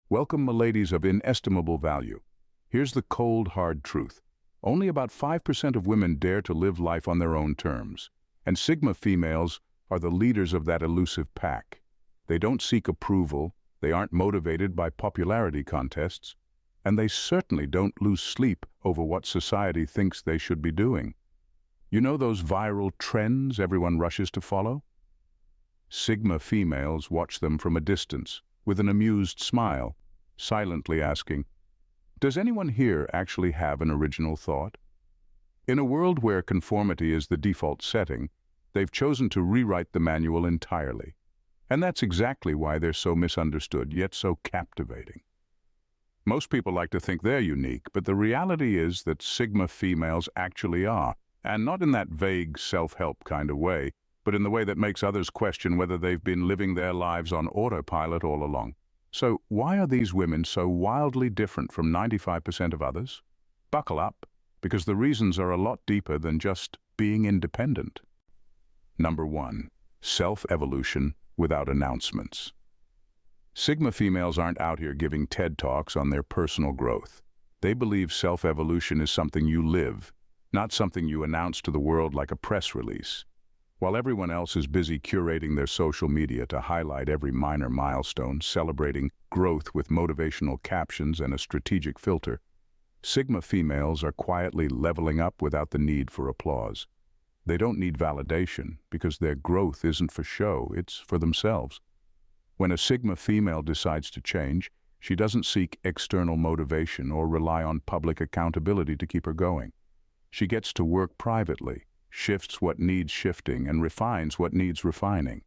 Welcome, m'ladies of inestimable value. Here's the cold, hard truth. Only about 5% of women dare to live life on their own terms. And Sigma females are the leaders of that elusive pack. They don't seek approval, they aren't motivated by popularity contests, and they certainly don't lose sleep over what society thinks they should be doing. You know those viral trends everyone rushes to follow? Sigma females watch them from a distance, with an amused smile, silently asking, "Does anyone here actually have an original thought?" In a world where conformity is the default setting, they've chosen to rewrite the manual entirely. And that's exactly why they're so misunderstood, yet so captivating. Most people like to think they're unique, but the reality is that Sigma females actually are, and not in that vague self-help kind of way, but in the way that makes others question whether they've been living their lives on autopilot all along. So why are these women so wildly different from 95% of others? Buckle up, because the reasons are a lot deeper than just being independent. Number 1. Self-evolution without announcements. Sigma females aren't out here giving TED Talks on their personal growth. They believe self-evolution is something you live, not something you announce to the world like a press release. While everyone else is busy curating their social media to highlight every minor milestone, celebrating growth with motivational captions and a strategic filter, Sigma females are quietly leveling up without the need for applause. They don't need validation because their growth isn't for show, it's for themselves. When a Sigma female decides to change, she doesn't seek external motivation or rely on public accountability to keep her going. She gets to work privately, shifts what needs shifting, and refines what needs refining.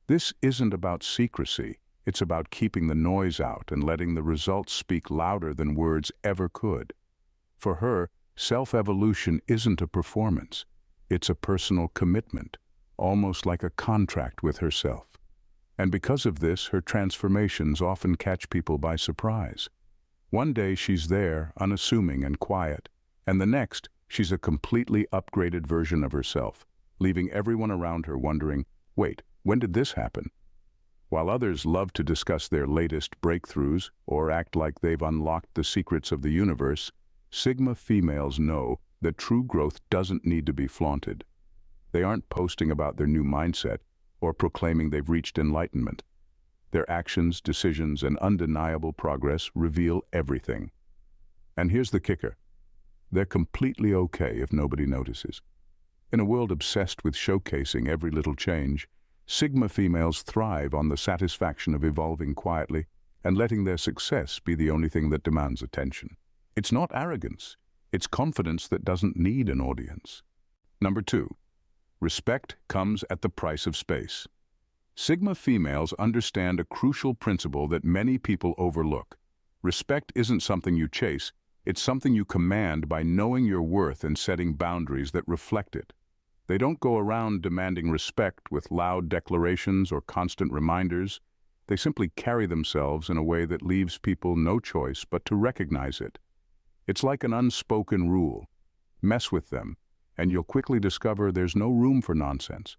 This isn't about secrecy, it's about keeping the noise out and letting the results speak louder than words ever could. For her, self-evolution isn't a performance, it's a personal commitment, almost like a contract with herself. And because of this, her transformations often catch people by surprise. One day she's there, unassuming and quiet, and the next, she's a completely upgraded version of herself, leaving everyone around her wondering, wait, when did this happen? While others love to discuss their latest breakthroughs or act like they've unlocked the secrets of the universe, Sigma females know that true growth doesn't need to be flaunted. They aren't posting about their new mindset or proclaiming they've reached enlightenment. Their actions, decisions, and undeniable progress reveal everything. And here's the kicker. They're completely okay if nobody notices. In a world obsessed with showcasing every little change, Sigma females thrive on the satisfaction of evolving quietly and letting their success be the only thing that demands attention. It's not arrogance, it's confidence that doesn't need an audience. Number 2. Respect comes at the price of space. Sigma females understand a crucial principle that many people overlook. Respect isn't something you chase, it's something you command by knowing your worth and setting boundaries that reflect it. They don't go around demanding respect with loud declarations or constant reminders. They simply carry themselves in a way that leaves people no choice but to recognize it. It's like an unspoken rule. Mess with them, and you'll quickly discover there's no room for nonsense.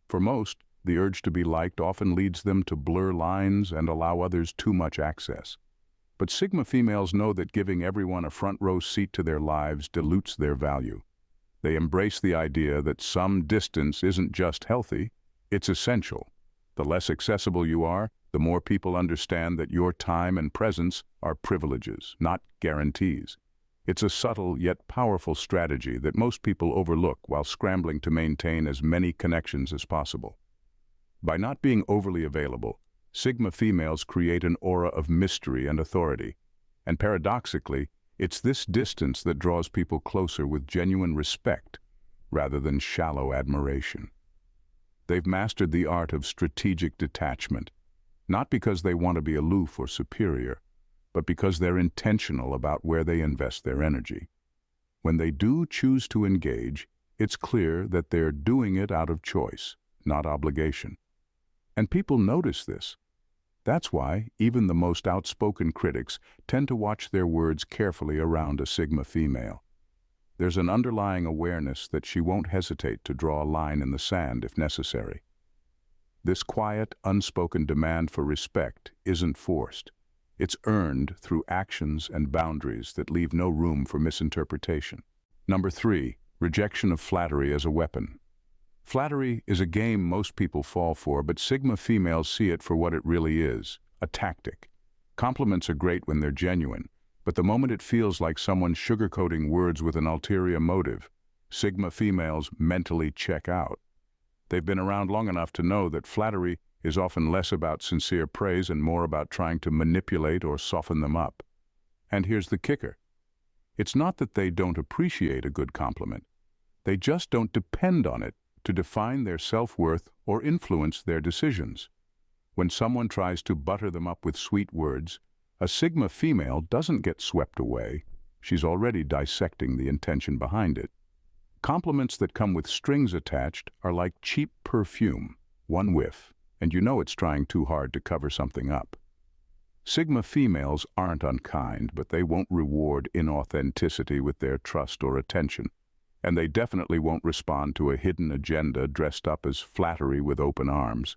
For most, the urge to be liked often leads them to blur lines and allow others too much access. But Sigma females know that giving everyone a front-row seat to their lives dilutes their value. They embrace the idea that some distance isn't just healthy, it's essential. The less accessible you are, the more people understand that your time and presence are privileges, not guarantees. It's a subtle yet powerful strategy that most people overlook while scrambling to maintain as many connections as possible. By not being overly available, Sigma females create an aura of mystery and authority, and paradoxically, it's this distance that draws people closer with genuine respect rather than shallow admiration. They've mastered the art of strategic detachment, not because they want to be aloof or superior, but because they're intentional about where they invest their energy. When they do choose to engage, it's clear that they're doing it out of choice, not obligation. And people notice this. That's why even the most outspoken critics tend to watch their words carefully around a Sigma female. There's an underlying awareness that she won't hesitate to draw a line in the sand if necessary. This quiet, unspoken demand for respect isn't forced. It's earned through actions and boundaries that leave no room for misinterpretation. Number 3, rejection of flattery as a weapon. Flattery is a game most people fall for, but Sigma females see it for what it really is, a tactic. Compliments are great when they're genuine, but the moment it feels like someone's sugarcoating words with an ulterior motive, Sigma females mentally check out. They've been around long enough to know that flattery is often less about sincere praise and more about trying to manipulate or soften them up. And here's the kicker. It's not that they don't appreciate a good compliment. They just don't depend on it to define their self-worth or influence their decisions. When someone tries to butter them up with sweet words, a Sigma female doesn't get swept away. She's already dissecting the intention behind it. Compliments that come with strings attached are like cheap perfume. One whiff, and you know it's trying too hard to cover something up. Sigma females aren't unkind, but they won't reward inauthenticity with their trust or attention. And they definitely won't respond to a hidden agenda dressed up as flattery with open arms.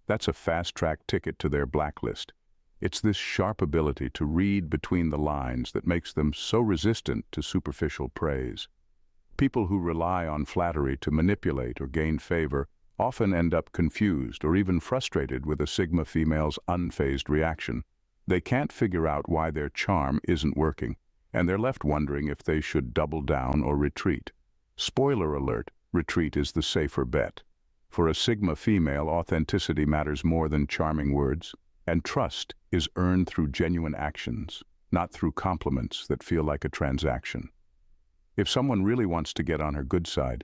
That's a fast-track ticket to their blacklist. It's this sharp ability to read between the lines that makes them so resistant to superficial praise. People who rely on flattery to manipulate or gain favor often end up confused or even frustrated with a Sigma female's unfazed reaction. They can't figure out why their charm isn't working, and they're left wondering if they should double down or retreat. Spoiler alert, retreat is the safer bet. For a Sigma female, authenticity matters more than charming words, and trust is earned through genuine actions, not through compliments that feel like a transaction. If someone really wants to get on her good side,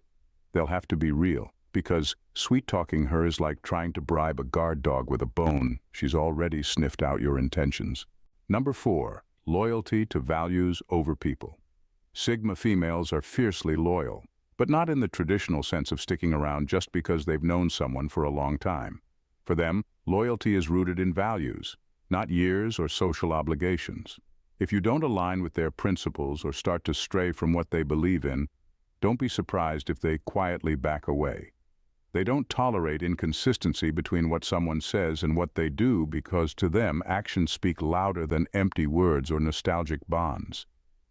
they'll have to be real, because sweet-talking her is like trying to bribe a guard dog with a bone. She's already sniffed out your intentions. Number 4, loyalty to values over people. Sigma females are fiercely loyal, but not in the traditional sense of sticking around just because they've known someone for a long time. For them, loyalty is rooted in values, not years or social obligations. If you don't align with their principles or start to stray from what they believe in, don't be surprised if they quietly back away. They don't tolerate inconsistency between what someone says and what they do because to them, actions speak louder than empty words or nostalgic bonds.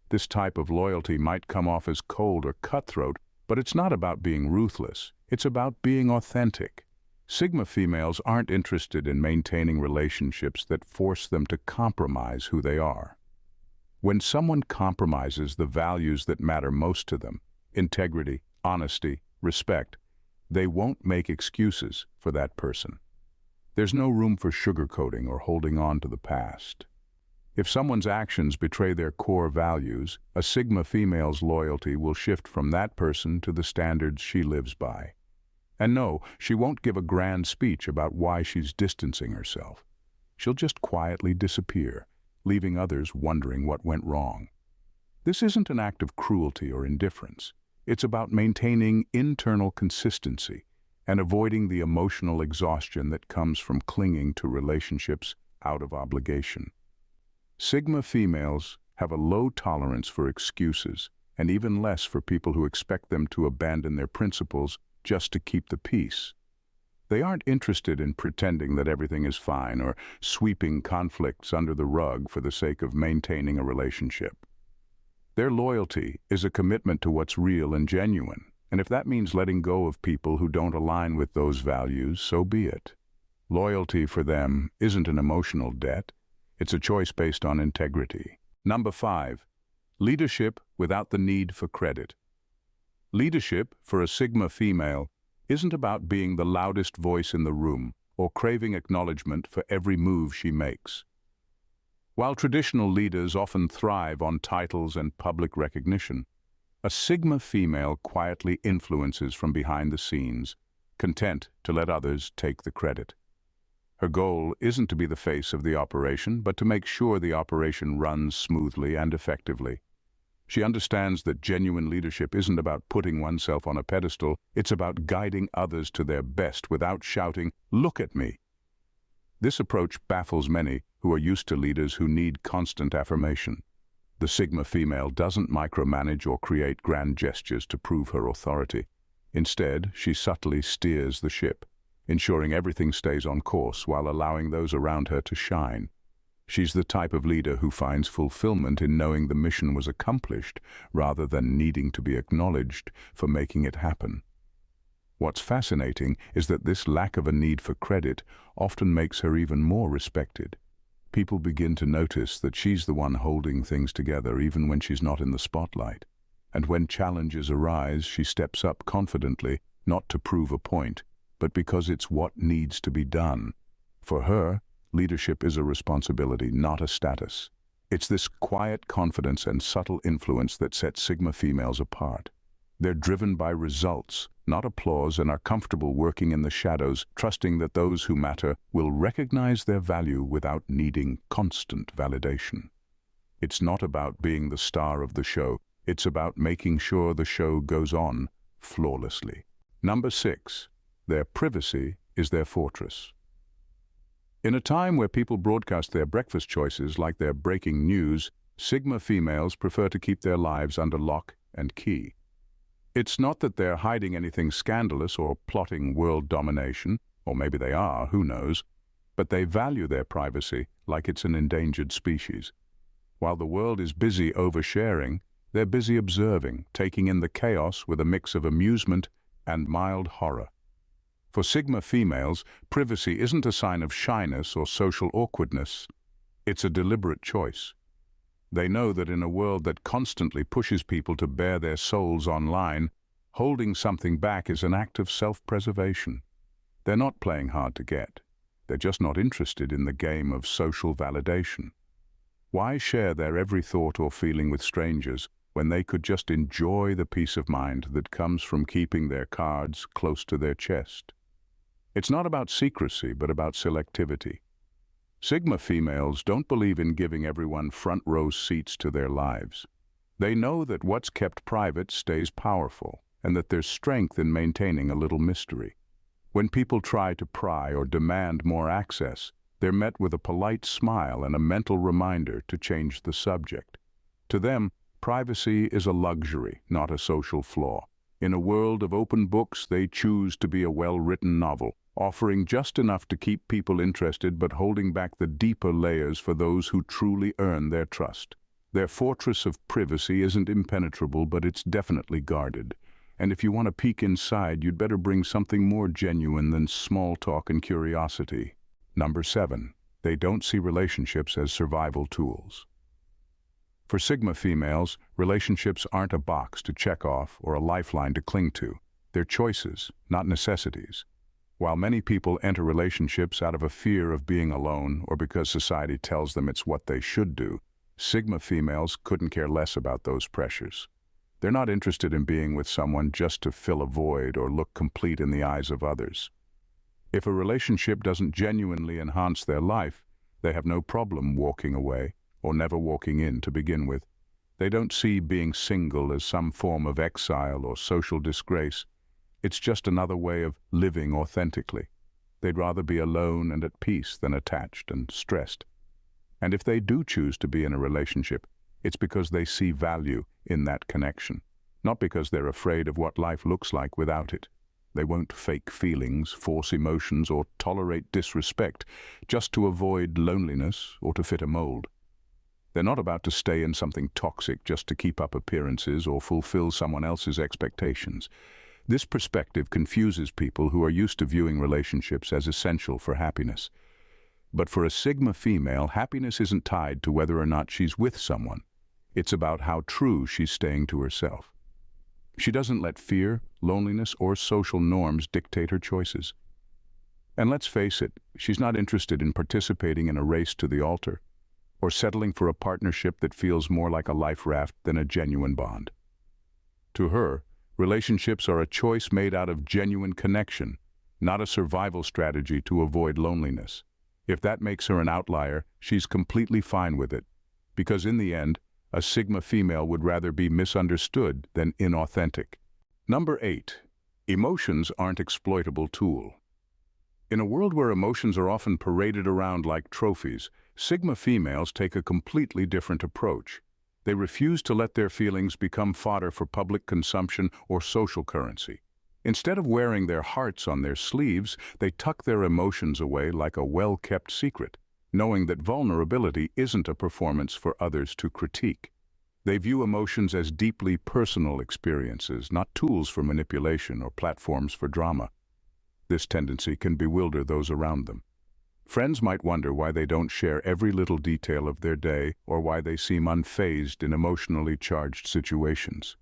This type of loyalty might come off as cold or cutthroat, but it's not about being ruthless. It's about being authentic. Sigma females aren't interested in maintaining relationships that force them to compromise who they are. When someone compromises the values that matter most to them, integrity, honesty, respect, they won't make excuses for that person. There's no room for sugarcoating or holding on to the past. If someone's actions betray their core values, a Sigma female's loyalty will shift from that person to the standards she lives by. And no, she won't give a grand speech about why she's distancing herself. She'll just quietly disappear, leaving others wondering what went wrong. This isn't an act of cruelty or indifference. It's about maintaining internal consistency and avoiding the emotional exhaustion that comes from clinging to relationships out of obligation. Sigma females have a low tolerance for excuses and even less for people who expect them to abandon their principles just to keep the peace. They aren't interested in pretending that everything is fine or sweeping conflicts under the rug for the sake of maintaining a relationship. Their loyalty is a commitment to what's real and genuine, and if that means letting go of people who don't align with those values, so be it. Loyalty for them isn't an emotional debt, it's a choice based on integrity. Number 5, leadership without the need for credit. Leadership for a Sigma female isn't about being the loudest voice in the room or craving acknowledgement for every move she makes. While traditional leaders often thrive on titles and public recognition, a Sigma female quietly influences from behind the scenes, content to let others take the credit. Her goal isn't to be the face of the operation, but to make sure the operation runs smoothly and effectively. She understands that genuine leadership isn't about putting oneself on a pedestal, it's about guiding others to their best without shouting, "Look at me." This approach baffles many who are used to leaders who need constant affirmation. The Sigma female doesn't micromanage or create grand gestures to prove her authority. Instead, she subtly steers the ship, ensuring everything stays on course while allowing those around her to shine. She's the type of leader who finds fulfillment in knowing the mission was accomplished rather than needing to be acknowledged for making it happen. What's fascinating is that this lack of a need for credit often makes her even more respected. People begin to notice that she's the one holding things together even when she's not in the spotlight. And when challenges arise, she steps up confidently, not to prove a point, but because it's what needs to be done. For her, leadership is a responsibility, not a status. It's this quiet confidence and subtle influence that sets Sigma females apart. They're driven by results, not applause, and are comfortable working in the shadows, trusting that those who matter will recognize their value without needing constant validation. It's not about being the star of the show. It's about making sure the show goes on flawlessly. Number 6. Their privacy is their fortress. In a time where people broadcast their breakfast choices like they're breaking news, Sigma females prefer to keep their lives under lock and key. It's not that they're hiding anything scandalous or plotting world domination, or maybe they are, who knows, but they value their privacy like it's an endangered species. While the world is busy oversharing, they're busy observing, taking in the chaos with a mix of amusement and mild horror. For Sigma females, privacy isn't a sign of shyness or social awkwardness. It's a deliberate choice. They know that in a world that constantly pushes people to bare their souls online, holding something back is an act of self-preservation. They're not playing hard to get. They're just not interested in the game of social validation. Why share their every thought or feeling with strangers when they could just enjoy the peace of mind that comes from keeping their cards close to their chest? It's not about secrecy, but about selectivity. Sigma females don't believe in giving everyone front row seats to their lives. They know that what's kept private stays powerful, and that there's strength in maintaining a little mystery. When people try to pry or demand more access, they're met with a polite smile and a mental reminder to change the subject. To them, privacy is a luxury, not a social flaw. In a world of open books, they choose to be a well-written novel, offering just enough to keep people interested but holding back the deeper layers for those who truly earn their trust. Their fortress of privacy isn't impenetrable, but it's definitely guarded. And if you want to peek inside, you'd better bring something more genuine than small talk and curiosity. Number 7. They don't see relationships as survival tools. For Sigma females, relationships aren't a box to check off or a lifeline to cling to. They're choices, not necessities. While many people enter relationships out of a fear of being alone or because society tells them it's what they should do, Sigma females couldn't care less about those pressures. They're not interested in being with someone just to fill a void or look complete in the eyes of others. If a relationship doesn't genuinely enhance their life, they have no problem walking away or never walking in to begin with. They don't see being single as some form of exile or social disgrace. It's just another way of living authentically. They'd rather be alone and at peace than attached and stressed. And if they do choose to be in a relationship, it's because they see value in that connection, not because they're afraid of what life looks like without it. They won't fake feelings, force emotions, or tolerate disrespect just to avoid loneliness or to fit a mold. They're not about to stay in something toxic just to keep up appearances or fulfill someone else's expectations. This perspective confuses people who are used to viewing relationships as essential for happiness. But for a Sigma female, happiness isn't tied to whether or not she's with someone. It's about how true she's staying to herself. She doesn't let fear, loneliness, or social norms dictate her choices. And let's face it, she's not interested in participating in a race to the altar, or settling for a partnership that feels more like a life raft than a genuine bond. To her, relationships are a choice made out of genuine connection, not a survival strategy to avoid loneliness. If that makes her an outlier, she's completely fine with it, because in the end, a Sigma female would rather be misunderstood than inauthentic. Number 8. Emotions aren't exploitable tool. In a world where emotions are often paraded around like trophies, Sigma females take a completely different approach. They refuse to let their feelings become fodder for public consumption or social currency. Instead of wearing their hearts on their sleeves, they tuck their emotions away like a well-kept secret. knowing that vulnerability isn't a performance for others to critique. They view emotions as deeply personal experiences, not tools for manipulation or platforms for drama. This tendency can bewilder those around them. Friends might wonder why they don't share every little detail of their day or why they seem unfazed in emotionally charged situations.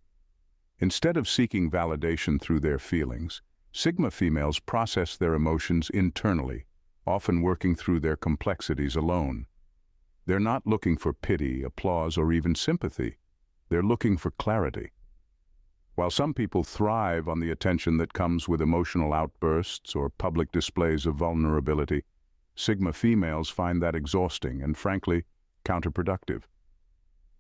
Instead of seeking validation through their feelings, Sigma females process their emotions internally, often working through their complexities alone. They're not looking for pity, applause, or even sympathy. They're looking for clarity. While some people thrive on the attention that comes with emotional outbursts or public displays of vulnerability, Sigma females find that exhausting and, frankly, counterproductive.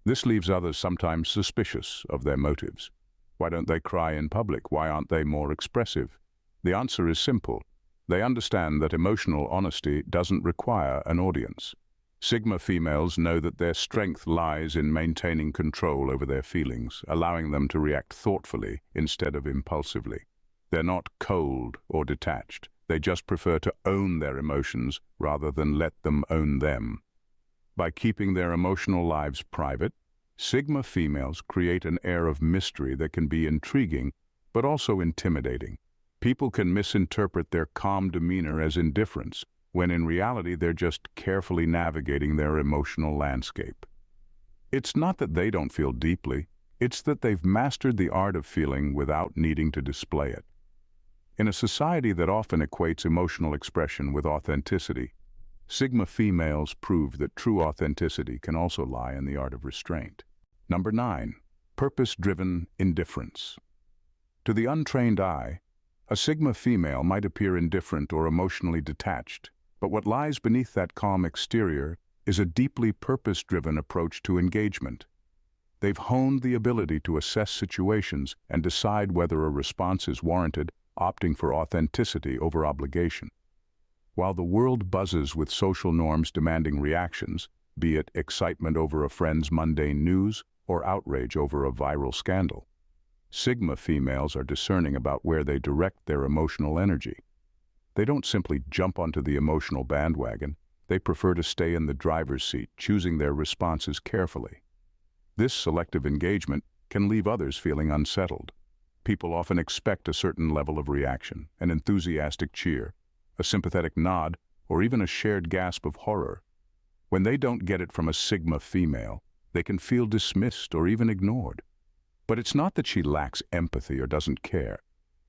This leaves others sometimes suspicious of their motives. Why don't they cry in public? Why aren't they more expressive? The answer is simple. They understand that emotional honesty doesn't require an audience. Sigma females know that their strength lies in maintaining control over their feelings, allowing them to react thoughtfully instead of impulsively. They're not cold or detached. They just prefer to own their emotions rather than let them own them. By keeping their emotional lives private, Sigma females create an air of mystery that can be intriguing, but also intimidating. People can misinterpret their calm demeanor as indifference, when in reality they're just carefully navigating their emotional landscape. It's not that they don't feel deeply, it's that they've mastered the art of feeling without needing to display it. In a society that often equates emotional expression with authenticity, Sigma females prove that true authenticity can also lie in the art of restraint. Number 9. Purpose-driven indifference. To the untrained eye, a Sigma female might appear indifferent or emotionally detached, but what lies beneath that calm exterior is a deeply purpose-driven approach to engagement. They've honed the ability to assess situations and decide whether a response is warranted, opting for authenticity over obligation. While the world buzzes with social norms demanding reactions, be it excitement over a friend's mundane news or outrage over a viral scandal, Sigma females are discerning about where they direct their emotional energy. They don't simply jump onto the emotional bandwagon. They prefer to stay in the driver's seat, choosing their responses carefully. This selective engagement can leave others feeling unsettled. People often expect a certain level of reaction, an enthusiastic cheer, a sympathetic nod, or even a shared gasp of horror. When they don't get it from a Sigma female, they can feel dismissed or even ignored. But it's not that she lacks empathy or doesn't care.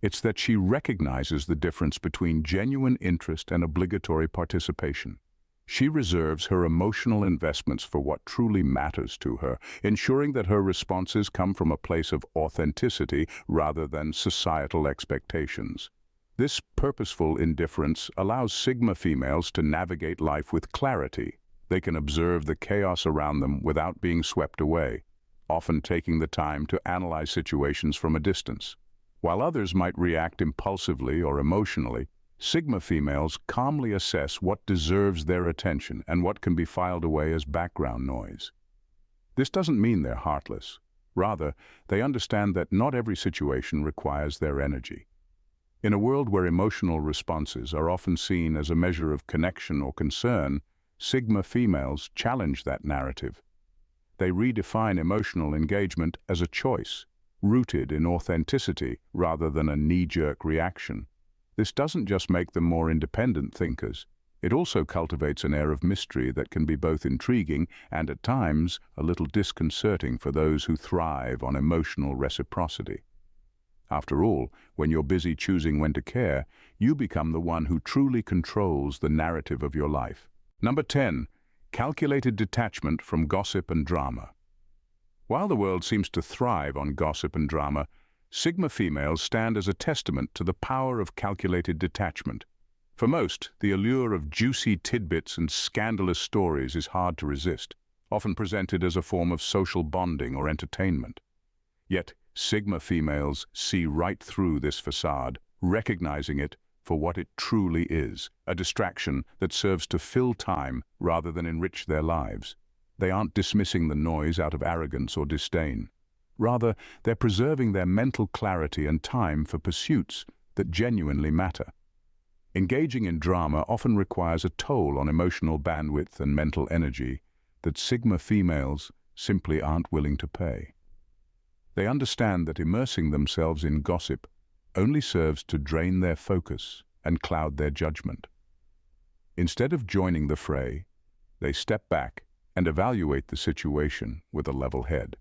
It's that she recognizes the difference between genuine interest and obligatory participation. She reserves her emotional investments for what truly matters to her, ensuring that her responses come from a place of authenticity rather than societal expectations. This purposeful indifference allows Sigma females to navigate life with clarity. They can observe the chaos around them without being swept away, often taking the time to analyze situations from a distance. While others might react impulsively or emotionally, Sigma females calmly assess what deserves their attention and what can be filed away as background noise. This doesn't mean they're heartless. Rather, they understand that not every situation requires their energy. In a world where emotional responses are often seen as a measure of connection or concern, Sigma females challenge that narrative. They redefine emotional engagement as a choice, rooted in authenticity rather than a knee-jerk reaction. This doesn't just make them more independent thinkers. It also cultivates an air of mystery that can be both intriguing and, at times, a little disconcerting for those who thrive on emotional reciprocity. After all, when you're busy choosing when to care, you become the one who truly controls the narrative of your life. Number 10. Calculated detachment from gossip and drama. While the world seems to thrive on gossip and drama, Sigma females stand as a testament to the power of calculated detachment. For most, the allure of juicy tidbits and scandalous stories is hard to resist, often presented as a form of social bonding or entertainment. Yet, Sigma females see right through this facade, recognizing it for what it truly is, a distraction that serves to fill time rather than enrich their lives. They aren't dismissing the noise out of arrogance or disdain. Rather, they're preserving their mental clarity and time for pursuits that genuinely matter. Engaging in drama often requires a toll on emotional bandwidth and mental energy that Sigma females simply aren't willing to pay. They understand that immersing themselves in gossip only serves to drain their focus and cloud their judgment. Instead of joining the fray, they step back and evaluate the situation with a level head.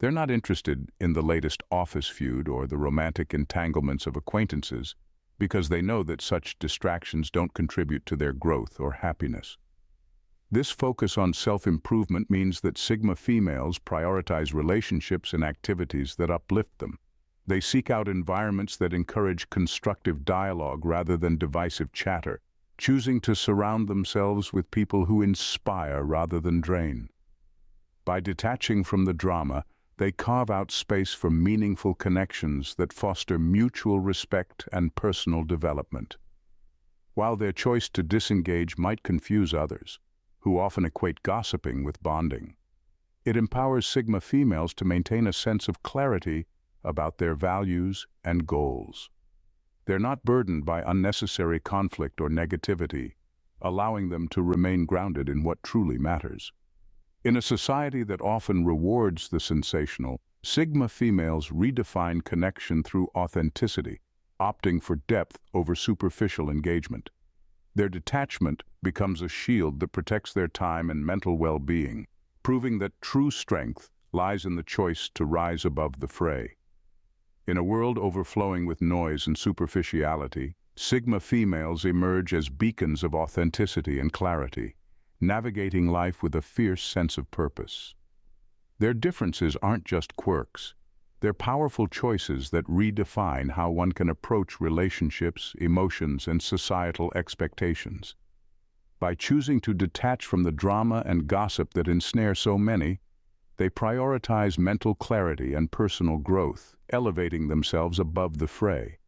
They're not interested in the latest office feud or the romantic entanglements of acquaintances because they know that such distractions don't contribute to their growth or happiness. This focus on self-improvement means that Sigma females prioritize relationships and activities that uplift them. They seek out environments that encourage constructive dialogue rather than divisive chatter, choosing to surround themselves with people who inspire rather than drain. By detaching from the drama, they carve out space for meaningful connections that foster mutual respect and personal development. While their choice to disengage might confuse others, who often equate gossiping with bonding, it empowers Sigma females to maintain a sense of clarity about their values and goals. They're not burdened by unnecessary conflict or negativity, allowing them to remain grounded in what truly matters. In a society that often rewards the sensational, Sigma females redefine connection through authenticity, opting for depth over superficial engagement. Their detachment becomes a shield that protects their time and mental well-being, proving that true strength lies in the choice to rise above the fray. In a world overflowing with noise and superficiality, Sigma females emerge as beacons of authenticity and clarity, navigating life with a fierce sense of purpose. Their differences aren't just quirks. They're powerful choices that redefine how one can approach relationships, emotions, and societal expectations. By choosing to detach from the drama and gossip that ensnare so many, they prioritize mental clarity and personal growth, elevating themselves above the fray.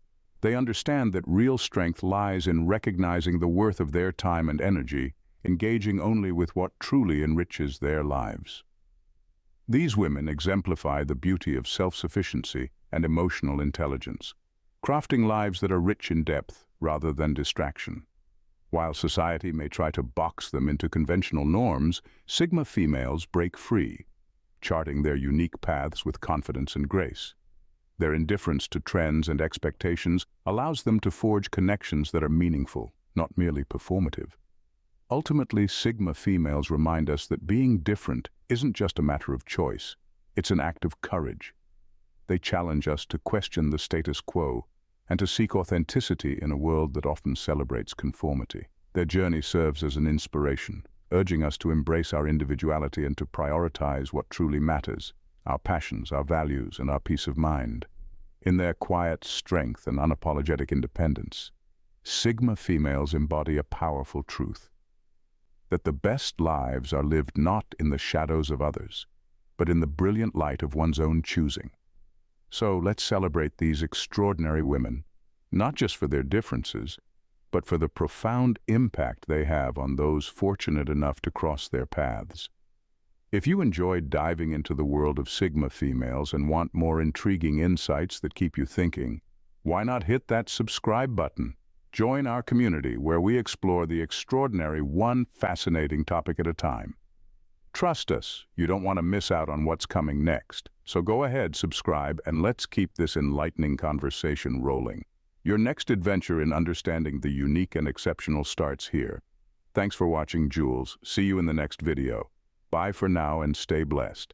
They understand that real strength lies in recognizing the worth of their time and energy, engaging only with what truly enriches their lives. These women exemplify the beauty of self-sufficiency and emotional intelligence, crafting lives that are rich in depth rather than distraction. While society may try to box them into conventional norms, Sigma females break free, charting their unique paths with confidence and grace. Their indifference to trends and expectations allows them to forge connections that are meaningful, not merely performative. Ultimately, Sigma females remind us that being different isn't just a matter of choice, it's an act of courage. They challenge us to question the status quo and to seek authenticity in a world that often celebrates conformity. Their journey serves as an inspiration, urging us to embrace our individuality and to prioritize what truly matters, our passions, our values, and our peace of mind. In their quiet strength and unapologetic independence, Sigma females embody a powerful truth: that the best lives are lived not in the shadows of others, but in the brilliant light of one's own choosing. So let's celebrate these extraordinary women, not just for their differences, but for the profound impact they have on those fortunate enough to cross their paths. If you enjoyed diving into the world of Sigma females and want more intriguing insights that keep you thinking, why not hit that subscribe button? Join our community where we explore the extraordinary one fascinating topic at a time. Trust us, you don't want to miss out on what's coming next. So go ahead, subscribe, and let's keep this enlightening conversation rolling. Your next adventure in understanding the unique and exceptional starts here. Thanks for watching, Jules. See you in the next video. Bye for now and stay blessed.